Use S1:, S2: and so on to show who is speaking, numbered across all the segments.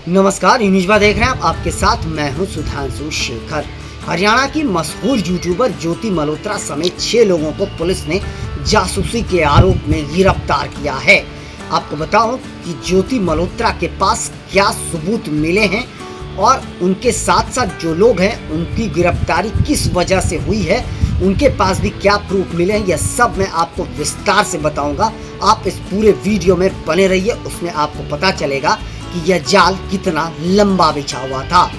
S1: नमस्कार, न्यूज़ देख रहे हैं आप। आपके साथ मैं हूं सुधांशु शेखर। हरियाणा की मशहूर यूट्यूबर ज्योति मल्होत्रा समेत 6 लोगों को पुलिस ने जासूसी के आरोप में गिरफ्तार किया है। आपको बताऊं कि ज्योति मल्होत्रा के पास क्या सबूत मिले हैं और उनके साथ साथ जो लोग हैं उनकी गिरफ्तारी किस वजह से हुई है, उनके पास भी क्या प्रूफ मिले हैं, यह सब मैं आपको विस्तार से बताऊंगा। आप इस पूरे वीडियो में बने रहिए, उसमें आपको पता चलेगा कि यह जाल कितना लंबा बिछा हुआ था।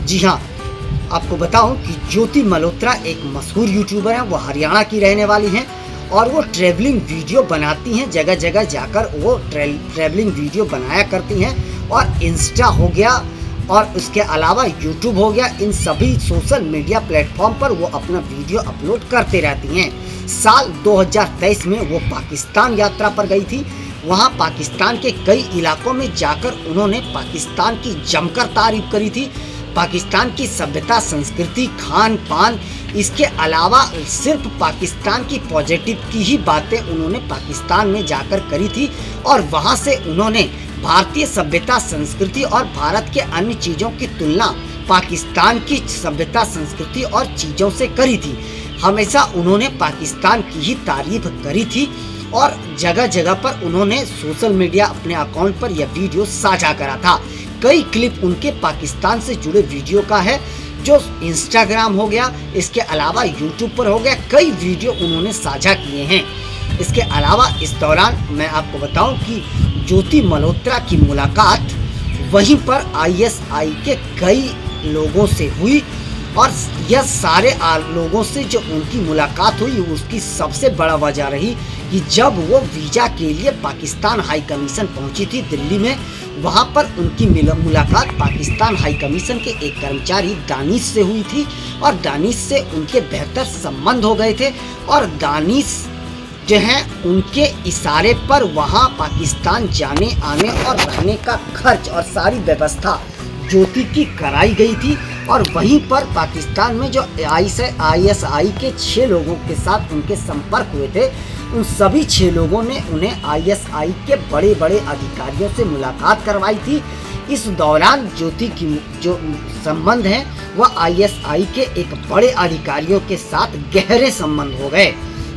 S1: जी हाँ, आपको बताऊं कि ज्योति मल्होत्रा एक मशहूर यूट्यूबर है। वो हरियाणा की रहने वाली हैं और वो ट्रैवलिंग वीडियो बनाती हैं। जगह जगह जाकर वो ट्रैवलिंग वीडियो बनाया करती हैं और इंस्टा हो गया और उसके अलावा यूट्यूब हो गया, इन सभी सोशल मीडिया प्लेटफॉर्म पर वो अपना वीडियो अपलोड करते रहती हैं। साल 2023 में वो पाकिस्तान यात्रा पर गई थी। वहाँ पाकिस्तान के कई इलाकों में जाकर उन्होंने पाकिस्तान की जमकर तारीफ करी थी। पाकिस्तान की सभ्यता, संस्कृति, खान पान, इसके अलावा सिर्फ पाकिस्तान की पॉजिटिव की ही बातें उन्होंने पाकिस्तान में जाकर करी थी और वहाँ से उन्होंने भारतीय सभ्यता, संस्कृति और भारत के अन्य चीज़ों की तुलना पाकिस्तान की सभ्यता, संस्कृति और चीज़ों से करी थी। हमेशा उन्होंने पाकिस्तान की ही तारीफ करी थी और जगह जगह पर उन्होंने सोशल मीडिया अपने अकाउंट पर यह वीडियो साझा करा था। कई क्लिप उनके पाकिस्तान से जुड़े वीडियो का है जो इंस्टाग्राम हो गया, इसके अलावा यूट्यूब पर हो गया, कई वीडियो उन्होंने साझा किए हैं। इसके अलावा इस दौरान मैं आपको बताऊं कि ज्योति मल्होत्रा की मुलाकात वहीं पर आईएसआई के कई लोगों से हुई और यह सारे लोगों से जो उनकी मुलाकात हुई उसकी सबसे बड़ा वजह रही कि जब वो वीज़ा के लिए पाकिस्तान हाई कमीशन पहुंची थी दिल्ली में, वहां पर उनकी मुलाकात पाकिस्तान हाई कमीशन के एक कर्मचारी दानिश से हुई थी और दानिश से उनके बेहतर संबंध हो गए थे और दानिश जो हैं उनके इशारे पर वहां पाकिस्तान जाने आने और रहने का खर्च और सारी व्यवस्था ज्योति की कराई गई थी। और वहीं पर पाकिस्तान में जो आईएसआई के 6 लोगों के साथ उनके संपर्क हुए थे, उन सभी 6 लोगों ने उन्हें आईएसआई के बड़े बड़े अधिकारियों से मुलाकात करवाई थी। इस दौरान ज्योति की जो संबंध हैं वह आईएसआई के एक बड़े अधिकारियों के साथ गहरे संबंध हो गए।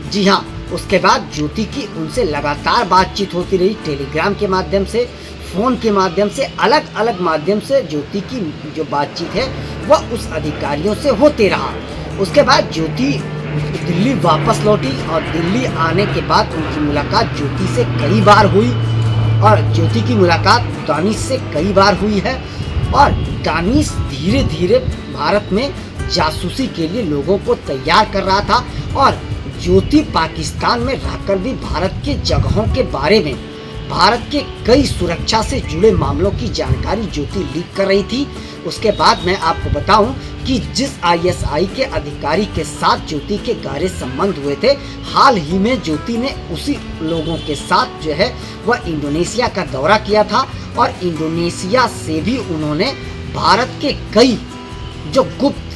S1: जी हाँ, उसके बाद ज्योति की उनसे लगातार बातचीत होती रही, टेलीग्राम के माध्यम से, फ़ोन के माध्यम से, अलग अलग माध्यम से ज्योति की जो बातचीत है वह उस अधिकारियों से होते रहा। उसके बाद ज्योति दिल्ली वापस लौटी और दिल्ली आने के बाद उनकी मुलाकात ज्योति से कई बार हुई और ज्योति की मुलाकात दानिश से कई बार हुई है। और दानिश धीरे धीरे भारत में जासूसी के लिए लोगों को तैयार कर रहा था और ज्योति पाकिस्तान में रहकर भी भारत के जगहों के बारे में, भारत के कई सुरक्षा से जुड़े मामलों की जानकारी ज्योति लीक कर रही थी। उसके बाद मैं आपको बताऊं कि जिस आईएसआई के अधिकारी के साथ ज्योति के गहरे संबंध हुए थे, हाल ही में ज्योति ने उसी लोगों के साथ जो है वह इंडोनेशिया का दौरा किया था और इंडोनेशिया से भी उन्होंने भारत के कई जो गुप्त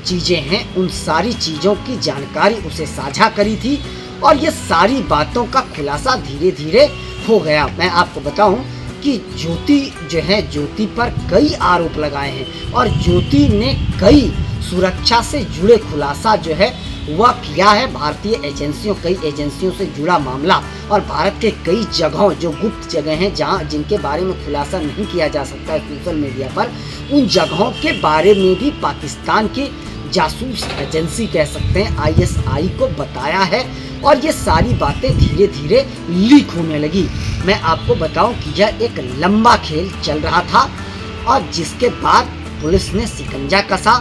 S1: चीज़ें हैं उन सारी चीज़ों की जानकारी उसे साझा करी थी और ये सारी बातों का खुलासा धीरे धीरे हो गया। मैं आपको बताऊं कि ज्योति जो है, ज्योति पर कई आरोप लगाए हैं और ज्योति ने कई सुरक्षा से जुड़े खुलासा जो है वह किया है। भारतीय एजेंसियों, कई एजेंसियों से जुड़ा मामला और भारत के कई जगहों जो गुप्त जगह हैं जहां जिनके बारे में खुलासा नहीं किया जा सकता है सोशल मीडिया पर, उन जगहों के बारे में भी पाकिस्तान की जासूस एजेंसी कह सकते हैं आईएसआई को बताया है और ये सारी बातें धीरे धीरे लीक होने लगी। मैं आपको बताऊं कि यह एक लंबा खेल चल रहा था और जिसके बाद पुलिस ने शिकंजा कसा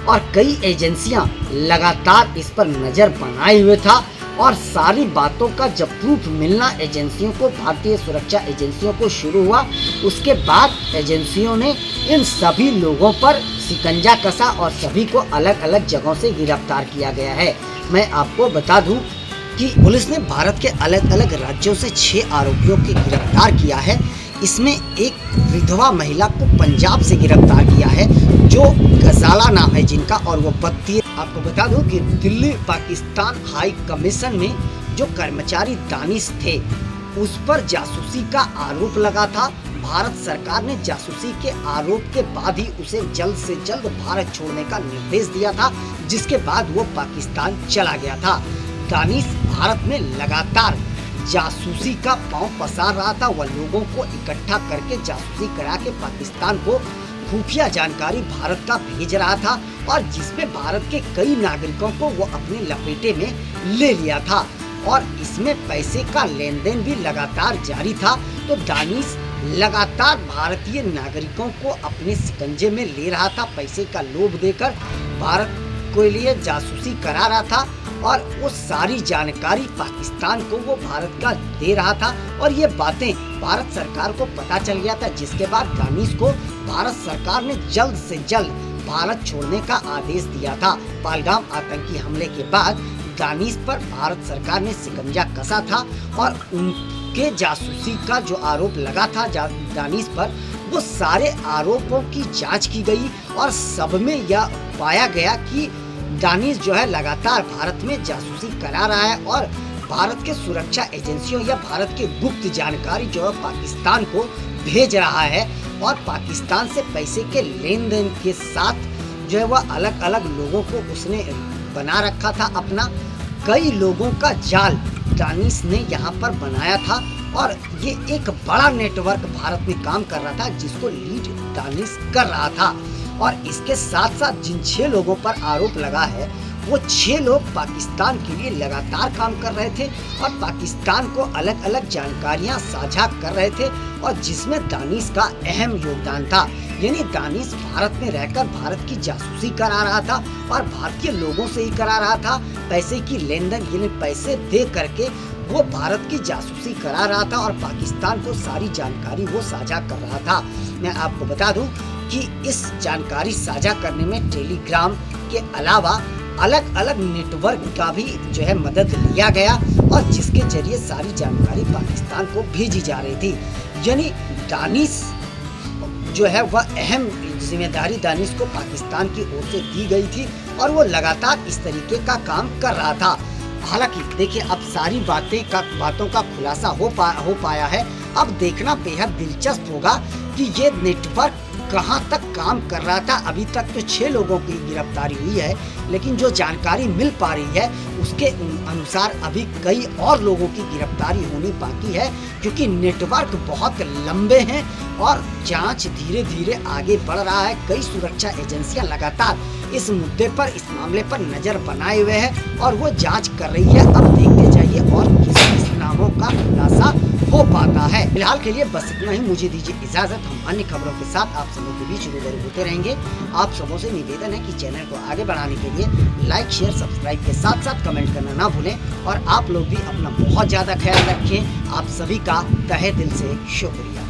S1: और कई एजेंसियां लगातार इस पर नज़र बनाए हुए था और सारी बातों का जब प्रूफ मिलना एजेंसियों को, भारतीय सुरक्षा एजेंसियों को शुरू हुआ, उसके बाद एजेंसियों ने इन सभी लोगों पर शिकंजा कसा और सभी को अलग अलग जगहों से गिरफ्तार किया गया है। मैं आपको बता दूं कि पुलिस ने भारत के अलग अलग राज्यों से 6 आरोपियों को गिरफ्तार किया है। इसमें एक विधवा महिला को पंजाब से गिरफ्तार किया है जो गजाला नाम है जिनका, और वो 32। आपको बता दूं कि दिल्ली पाकिस्तान हाई कमीशन में जो कर्मचारी दानिश थे उस पर जासूसी का आरोप लगा था। भारत सरकार ने जासूसी के आरोप के बाद ही उसे जल्द से जल्द भारत छोड़ने का निर्देश दिया था, जिसके बाद वो पाकिस्तान चला गया था। दानिश भारत में लगातार जासूसी का पांव पसार रहा था। वह लोगों को इकट्ठा करके जासूसी करा के पाकिस्तान को खुफिया जानकारी भारत का भेज रहा था, और जिसमें भारत के कई नागरिकों को वो अपने लपेटे में ले लिया था, और इसमें पैसे का लेन देन भी लगातार जारी था। तो दानिश लगातार भारतीय नागरिकों को अपने शिकंजे में ले रहा था, पैसे का लोभ देकर भारत के लिए जासूसी करा रहा था, और वो सारी जानकारी पाकिस्तान को वो भारत का दे रहा था। और ये बातें भारत सरकार को पता चल गया था, जिसके बाद दानिश को भारत सरकार ने जल्द से जल्द भारत छोड़ने का आदेश दिया था। पहलगाम आतंकी हमले के बाद दानिश पर भारत सरकार ने शिकंजा कसा था, और उनके जासूसी का जो आरोप लगा था दानिश पर, वो सारे आरोपों की जांच की गई, और सब में यह पाया गया कि दानिश जो है लगातार भारत में जासूसी करा रहा है, और भारत के सुरक्षा एजेंसियों या भारत के गुप्त जानकारी जो है पाकिस्तान को भेज रहा है, और पाकिस्तान से पैसे के लेन देन के साथ जो है वह अलग अलग लोगों को उसने बना रखा था अपना। कई लोगों का जाल दानिश ने यहाँ पर बनाया था, और ये एक बड़ा नेटवर्क भारत में काम कर रहा था, जिसको लीड दानिश कर रहा था। और इसके साथ साथ जिन 6 लोगों पर आरोप लगा है, वो 6 लोग पाकिस्तान के लिए लगातार काम कर रहे थे, और पाकिस्तान को अलग अलग जानकारियां साझा कर रहे थे, और जिसमें दानिश का अहम योगदान था। यानी दानिश भारत में रहकर भारत की जासूसी करा रहा था, और भारतीय लोगों से ही करा रहा था। पैसे की लेन देन यानी पैसे दे करके वो भारत की जासूसी करा रहा था, और पाकिस्तान को सारी जानकारी वो साझा कर रहा था। मैं आपको बता दूं कि इस जानकारी साझा करने में टेलीग्राम के अलावा अलग अलग नेटवर्क का भी जो है मदद लिया गया, और जिसके जरिए सारी जानकारी पाकिस्तान को भेजी जा रही थी। यानी दानिश जो है वह अहम जिम्मेदारी दानिश को पाकिस्तान की ओर से दी गई थी, और वो लगातार इस तरीके का काम कर रहा था। हालांकि देखिए, अब सारी बातों का खुलासा हो पाया है। अब देखना बेहद दिलचस्प होगा कि ये नेटवर्क कहां तक काम कर रहा था। अभी तक तो 6 लोगों की गिरफ्तारी हुई है, लेकिन जो जानकारी मिल पा रही है उसके अनुसार अभी कई और लोगों की गिरफ्तारी होनी बाकी है, क्योंकि नेटवर्क बहुत लंबे हैं और जांच धीरे धीरे आगे बढ़ रहा है। कई सुरक्षा एजेंसियां लगातार इस मुद्दे पर, इस मामले पर नजर बनाए हुए हैं, और वो जांच कर रही है। अब देखते जाइए और किस नामों का खुलासा हो पाता है। फिलहाल के लिए बस इतना ही। मुझे दीजिए इजाजत। हम अन्य खबरों के साथ आप सबों के बीच रूबरू होते रहेंगे। आप सबों से निवेदन है कि चैनल को आगे बढ़ाने के लिए लाइक, शेयर, सब्सक्राइब के साथ साथ कमेंट करना ना भूलें, और आप लोग भी अपना बहुत ज्यादा ख्याल रखें। आप सभी का तहे दिल से शुक्रिया।